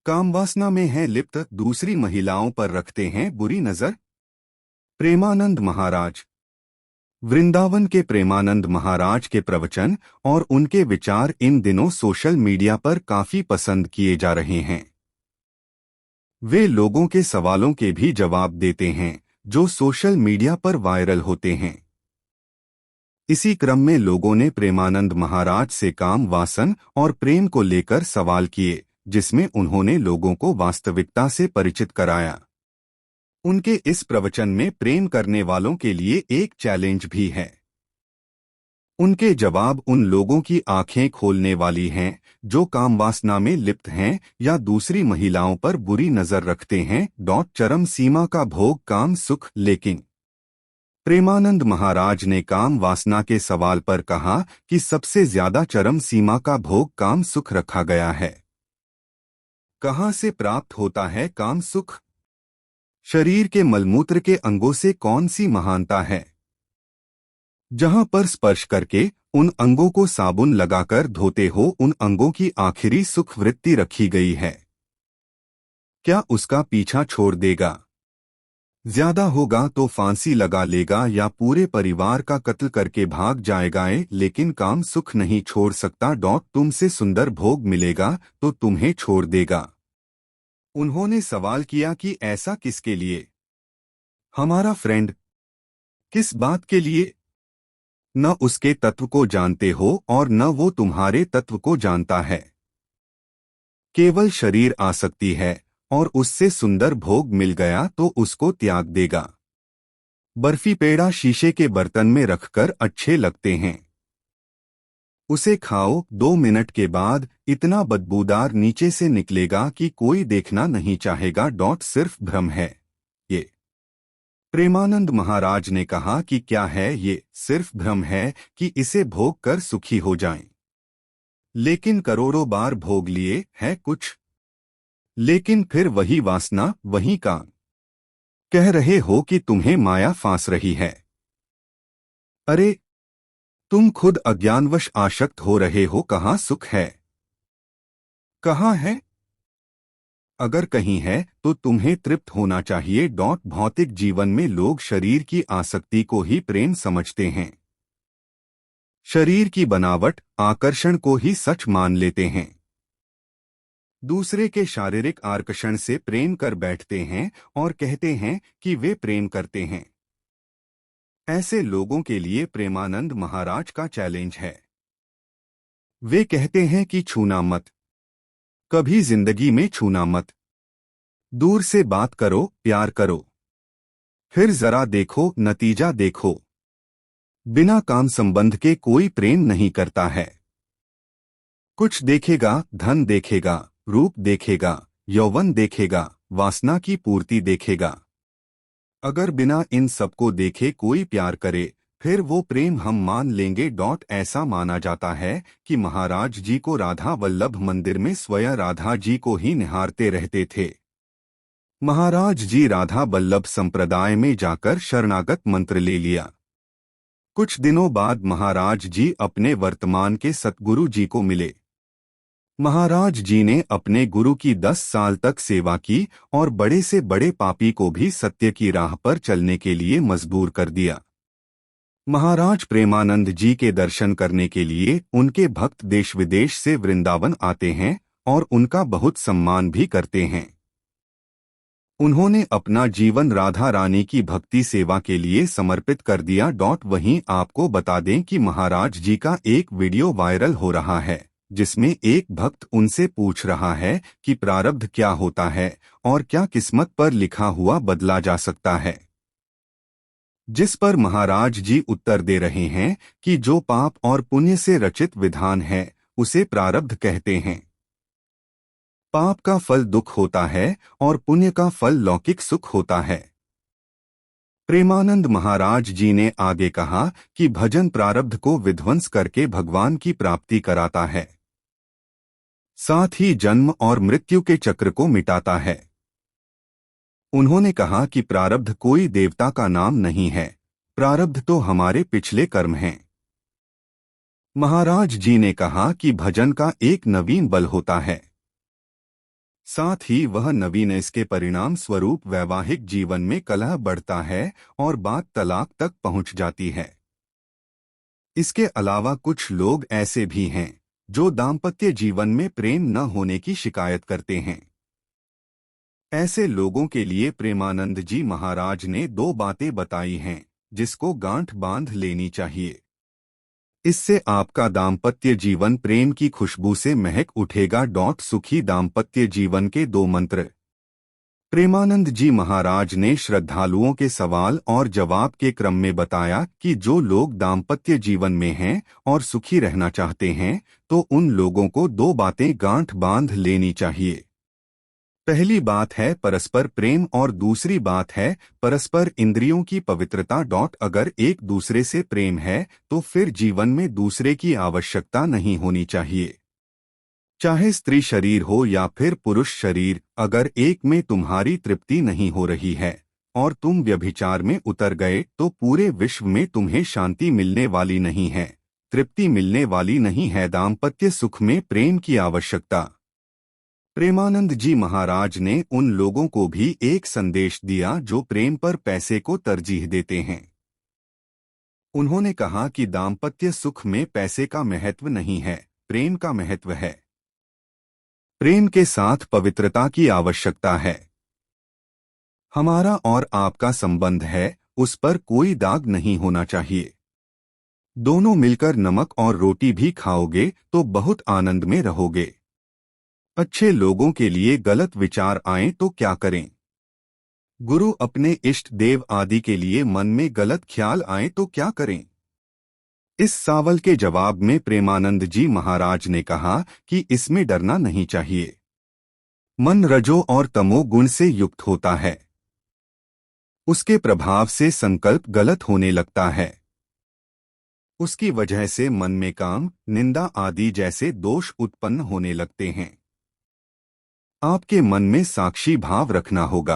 कामवासना में है लिप्त, दूसरी महिलाओं पर रखते हैं बुरी नजर। प्रेमानंद महाराज। वृंदावन के प्रेमानंद महाराज के प्रवचन और उनके विचार इन दिनों सोशल मीडिया पर काफी पसंद किए जा रहे हैं। वे लोगों के सवालों के भी जवाब देते हैं जो सोशल मीडिया पर वायरल होते हैं। इसी क्रम में लोगों ने प्रेमानंद महाराज से काम वासन और प्रेम को लेकर सवाल किए, जिसमें उन्होंने लोगों को वास्तविकता से परिचित कराया। उनके इस प्रवचन में प्रेम करने वालों के लिए एक चैलेंज भी है। उनके जवाब उन लोगों की आंखें खोलने वाली हैं जो कामवासना में लिप्त हैं या दूसरी महिलाओं पर बुरी नजर रखते हैं। चरम सीमा का भोग काम सुख। लेकिन प्रेमानंद महाराज ने काम वासना के सवाल पर कहा कि सबसे ज्यादा चरम सीमा का भोग काम सुख रखा गया है। कहां से प्राप्त होता है काम सुख? शरीर के मलमूत्र के अंगों से कौन सी महानता है? जहां पर स्पर्श करके उन अंगों को साबुन लगाकर धोते हो, उन अंगों की आखिरी सुख वृत्ति रखी गई है। क्या उसका पीछा छोड़ देगा? ज्यादा होगा तो फांसी लगा लेगा या पूरे परिवार का कत्ल करके भाग जाएगा। लेकिन काम सुख नहीं छोड़ सकता। तुमसे सुंदर भोग मिलेगा तो तुम्हें छोड़ देगा। उन्होंने सवाल किया कि ऐसा किसके लिए? हमारा फ्रेंड। किस बात के लिए? न उसके तत्व को जानते हो और न वो तुम्हारे तत्व को जानता है। केवल शरीर आसक्ति है और उससे सुंदर भोग मिल गया तो उसको त्याग देगा। बर्फी पेड़ा शीशे के बर्तन में रखकर अच्छे लगते हैं। उसे खाओ, 2 मिनट के बाद इतना बदबूदार नीचे से निकलेगा कि कोई देखना नहीं चाहेगा। सिर्फ भ्रम है ये। प्रेमानंद महाराज ने कहा कि क्या है ये? सिर्फ भ्रम है कि इसे भोग कर सुखी हो जाएं। लेकिन करोड़ों बार भोग लिए है कुछ। लेकिन फिर वही वासना, वही काम। कह रहे हो कि तुम्हें माया फांस रही है। अरे, तुम खुद अज्ञानवश आसक्त हो रहे हो। कहाँ सुख है? कहाँ है? अगर कहीं है तो तुम्हें तृप्त होना चाहिए। भौतिक जीवन में लोग शरीर की आसक्ति को ही प्रेम समझते हैं। शरीर की बनावट, आकर्षण को ही सच मान लेते हैं। दूसरे के शारीरिक आकर्षण से प्रेम कर बैठते हैं और कहते हैं कि वे प्रेम करते हैं। ऐसे लोगों के लिए प्रेमानंद महाराज का चैलेंज है। वे कहते हैं कि छूना मत, कभी जिंदगी में छूना मत। दूर से बात करो, प्यार करो, फिर जरा देखो, नतीजा देखो। बिना काम संबंध के कोई प्रेम नहीं करता है। कुछ देखेगा, धन देखेगा, रूप देखेगा, यौवन देखेगा, वासना की पूर्ति देखेगा। अगर बिना इन सबको देखे कोई प्यार करे, फिर वो प्रेम हम मान लेंगे। ऐसा माना जाता है कि महाराज जी को राधा वल्लभ मंदिर में स्वयं राधा जी को ही निहारते रहते थे। महाराज जी राधा वल्लभ संप्रदाय में जाकर शरणागत मंत्र ले लिया। कुछ दिनों बाद महाराज जी अपने वर्तमान के सतगुरु जी को मिले। महाराज जी ने अपने गुरु की 10 साल तक सेवा की और बड़े से बड़े पापी को भी सत्य की राह पर चलने के लिए मजबूर कर दिया। महाराज प्रेमानंद जी के दर्शन करने के लिए उनके भक्त देश विदेश से वृंदावन आते हैं और उनका बहुत सम्मान भी करते हैं। उन्होंने अपना जीवन राधा रानी की भक्ति सेवा के लिए समर्पित कर दिया। वहीं आपको बता दें कि महाराज जी का एक वीडियो वायरल हो रहा है जिसमें एक भक्त उनसे पूछ रहा है कि प्रारब्ध क्या होता है और क्या किस्मत पर लिखा हुआ बदला जा सकता है। जिस पर महाराज जी उत्तर दे रहे हैं कि जो पाप और पुण्य से रचित विधान है उसे प्रारब्ध कहते हैं। पाप का फल दुख होता है और पुण्य का फल लौकिक सुख होता है। प्रेमानंद महाराज जी ने आगे कहा कि भजन प्रारब्ध को विध्वंस करके भगवान की प्राप्ति कराता है, साथ ही जन्म और मृत्यु के चक्र को मिटाता है। उन्होंने कहा कि प्रारब्ध कोई देवता का नाम नहीं है, प्रारब्ध तो हमारे पिछले कर्म हैं। महाराज जी ने कहा कि भजन का एक नवीन बल होता है। साथ ही वह नवीनस के परिणाम स्वरूप वैवाहिक जीवन में कलह बढ़ता है और बात तलाक तक पहुंच जाती है। इसके अलावा कुछ लोग ऐसे भी हैं जो दाम्पत्य जीवन में प्रेम न होने की शिकायत करते हैं। ऐसे लोगों के लिए प्रेमानंद जी महाराज ने 2 बातें बताई हैं जिसको गांठ बांध लेनी चाहिए। इससे आपका दाम्पत्य जीवन प्रेम की खुशबू से महक उठेगा। सुखी दाम्पत्य जीवन के 2 मंत्र। प्रेमानंद जी महाराज ने श्रद्धालुओं के सवाल और जवाब के क्रम में बताया कि जो लोग दाम्पत्य जीवन में हैं और सुखी रहना चाहते हैं तो उन लोगों को 2 बातें गांठ बांध लेनी चाहिए। पहली बात है परस्पर प्रेम और दूसरी बात है परस्पर इंद्रियों की पवित्रता। अगर एक दूसरे से प्रेम है तो फिर जीवन में दूसरे की आवश्यकता नहीं होनी चाहिए। चाहे स्त्री शरीर हो या फिर पुरुष शरीर, अगर एक में तुम्हारी तृप्ति नहीं हो रही है और तुम व्यभिचार में उतर गए तो पूरे विश्व में तुम्हें शांति मिलने वाली नहीं है, तृप्ति मिलने वाली नहीं है। दाम्पत्य सुख में प्रेम की आवश्यकता। प्रेमानंद जी महाराज ने उन लोगों को भी एक संदेश दिया जो प्रेम पर पैसे को तरजीह देते हैं। उन्होंने कहा कि दाम्पत्य सुख में पैसे का महत्व नहीं है, प्रेम का महत्व है। प्रेम के साथ पवित्रता की आवश्यकता है। हमारा और आपका संबंध है, उस पर कोई दाग नहीं होना चाहिए। दोनों मिलकर नमक और रोटी भी खाओगे तो बहुत आनंद में रहोगे। अच्छे लोगों के लिए गलत विचार आए तो क्या करें? गुरु अपने इष्ट देव आदि के लिए मन में गलत ख्याल आए तो क्या करें? इस सवाल के जवाब में प्रेमानंद जी महाराज ने कहा कि इसमें डरना नहीं चाहिए। मन रजो और तमो गुण से युक्त होता है। उसके प्रभाव से संकल्प गलत होने लगता है। उसकी वजह से मन में काम, निंदा आदि जैसे दोष उत्पन्न होने लगते हैं। आपके मन में साक्षी भाव रखना होगा।